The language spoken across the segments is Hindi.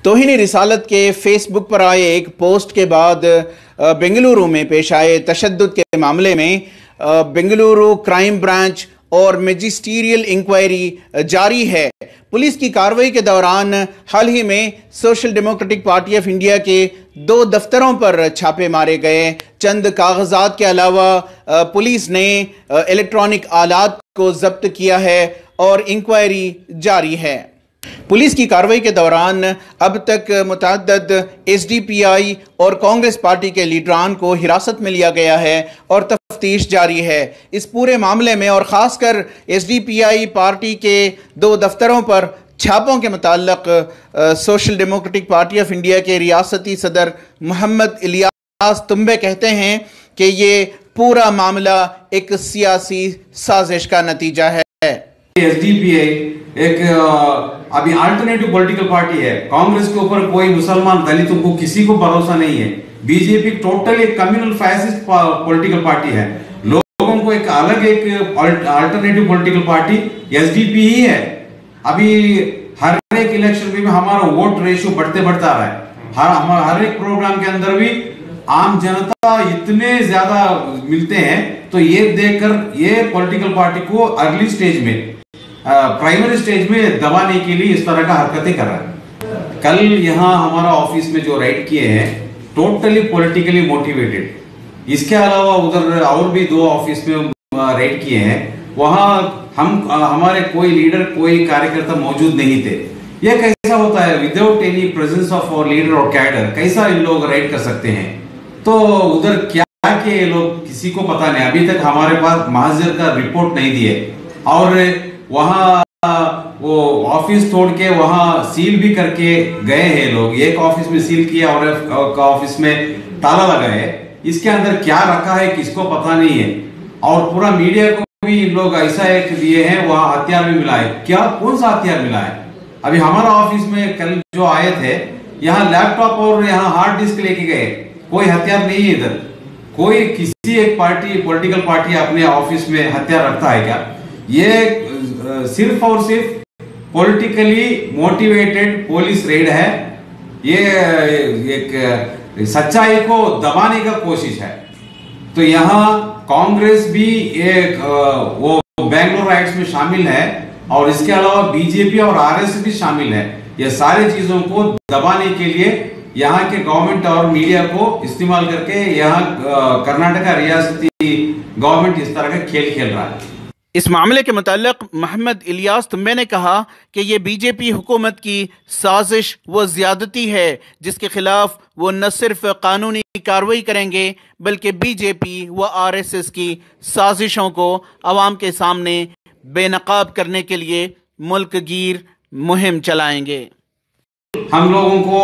तौहीन रिसालत के फेसबुक पर आए एक पोस्ट के बाद बेंगलुरु में पेश आए तशद्दुद के मामले में बेंगलुरु क्राइम ब्रांच और मैजिस्ट्रियल इंक्वायरी जारी है। पुलिस की कार्रवाई के दौरान हाल ही में social democratic party of India के 2 दफ्तरों पर छापे मारे गए। चंद कागजात के अलावा पुलिस ने इलेक्ट्रॉनिक आलात को जब्त किया है और इंक्वायरी जारी है। पुलिस की कार्रवाई के दौरान अब तक मुतअद्दिद एसडीपीआई और कांग्रेस पार्टी के लीडरान को हिरासत में लिया गया है और तफ्तीश जारी है। इस पूरे मामले में और ख़ासकर एसडीपीआई पार्टी के 2 दफ्तरों पर छापों के मुताल्लिक social democratic party of India के रियासती सदर मोहम्मद इलियास तुंबे कहते हैं कि ये पूरा मामला एक सियासी साजिश का नतीजा है। एसडीपीआई एक अभी अल्टरनेटिव पॉलिटिकल पार्टी है। कांग्रेस के ऊपर कोई मुसलमान दलितों को किसी को भरोसा नहीं है। बीजेपी टोटल एक कम्युनल फैसिस्ट पॉलिटिकल पार्टी है। लोगों को एक अलग एक अल्टरनेटिव पॉलिटिकल पार्टी एसडीपी ही है। अभी हर एक इलेक्शन में हमारा वोट रेशियो बढ़ते बढ़ता आ रहा है। हर एक प्रोग्राम के अंदर भी आम जनता इतने ज्यादा मिलते हैं, तो ये देखकर ये पॉलिटिकल पार्टी को अर्ली स्टेज में प्राइमरी स्टेज में दबाने के लिए इस तरह का हरकतें कर रहा है। कल यहाँ हमारा ऑफिस में जो राइड किए हैं टोटली पॉलिटिकली मोटिवेटेड। इसके अलावा उधर और भी 2 ऑफिस में राइड किए हैं, वहां हमारे कोई लीडर कोई कार्यकर्ता मौजूद नहीं थे। यह कैसा होता है? विदाउट एनी प्रेजेंस ऑफ और लीडर और कैडर कैसा इन लोग राइड कर सकते हैं? तो उधर क्या के लोग किसी को पता नहीं। अभी तक हमारे पास महाजर का रिपोर्ट नहीं दिए और वहां वो ऑफिस तोड़ के वहां सील भी करके गए हैं लोग। एक ऑफिस में सील किया और एक ऑफिस में ताला लगा है। इसके अंदर क्या रखा है किसको पता नहीं है। और पूरा मीडिया को भी इन लोग ऐसा एक दिए हैं, वहां हथियार भी मिला है। क्या कौन सा हथियार मिला है? अभी हमारा ऑफिस में कल जो आए थे, यहाँ लैपटॉप और यहाँ हार्ड डिस्क लेके गए। कोई हथियार नहीं है इधर। कोई किसी एक पार्टी पॉलिटिकल पार्टी अपने ऑफिस में हथियार रखता है क्या? ये सिर्फ और सिर्फ पॉलिटिकली मोटिवेटेड पुलिस रेड है। ये एक सच्चाई को दबाने का कोशिश है। तो यहाँ कांग्रेस भी एक वो बेंगलोर राइट्स में शामिल है और इसके अलावा बीजेपी और आरएसएस भी शामिल है। ये सारी चीजों को दबाने के लिए यहाँ के गवर्नमेंट और मीडिया को इस्तेमाल करके यहाँ कर्नाटका रियासती गवर्नमेंट इस तरह का खेल खेल रहा है। इस मामले के मुताल्लिक मोहम्मद इलियास तुंबे ने कहा कि ये बीजेपी हुकूमत की साजिश व ज्यादती है, जिसके खिलाफ वो न सिर्फ कानूनी कार्रवाई करेंगे बल्कि बीजेपी व आरएसएस की साजिशों को अवाम के सामने बेनकाब करने के लिए मुल्क गिर मुहिम चलाएंगे। हम लोगों को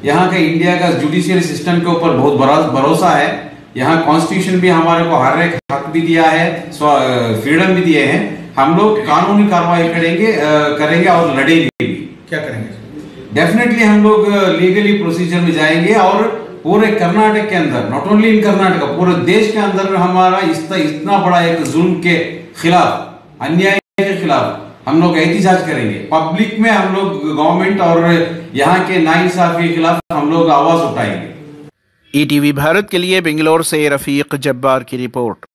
यहाँ के इंडिया का जुडिशियरी सिस्टम के ऊपर बहुत भरोसा है। यहाँ कॉन्स्टिट्यूशन भी हमारे को हर एक हक भी दिया है, फ्रीडम भी दिए हैं। हम लोग कानूनी कार्रवाई करेंगे और लड़ेंगे भी। क्या करेंगे? डेफिनेटली हम लोग लीगली प्रोसीजर में जाएंगे और पूरे कर्नाटक के अंदर, नॉट ओनली इन कर्नाटक, पूरे देश के अंदर हमारा इतना बड़ा एक जुल्म के खिलाफ, अन्याय के खिलाफ हम लोग एहतिजाज करेंगे। पब्लिक में हम लोग गवर्नमेंट और यहाँ के नाइंसाफी के खिलाफ हम लोग आवाज उठाएंगे। ईटीवी भारत के लिए बेंगलोर से रफीक जब्बार की रिपोर्ट।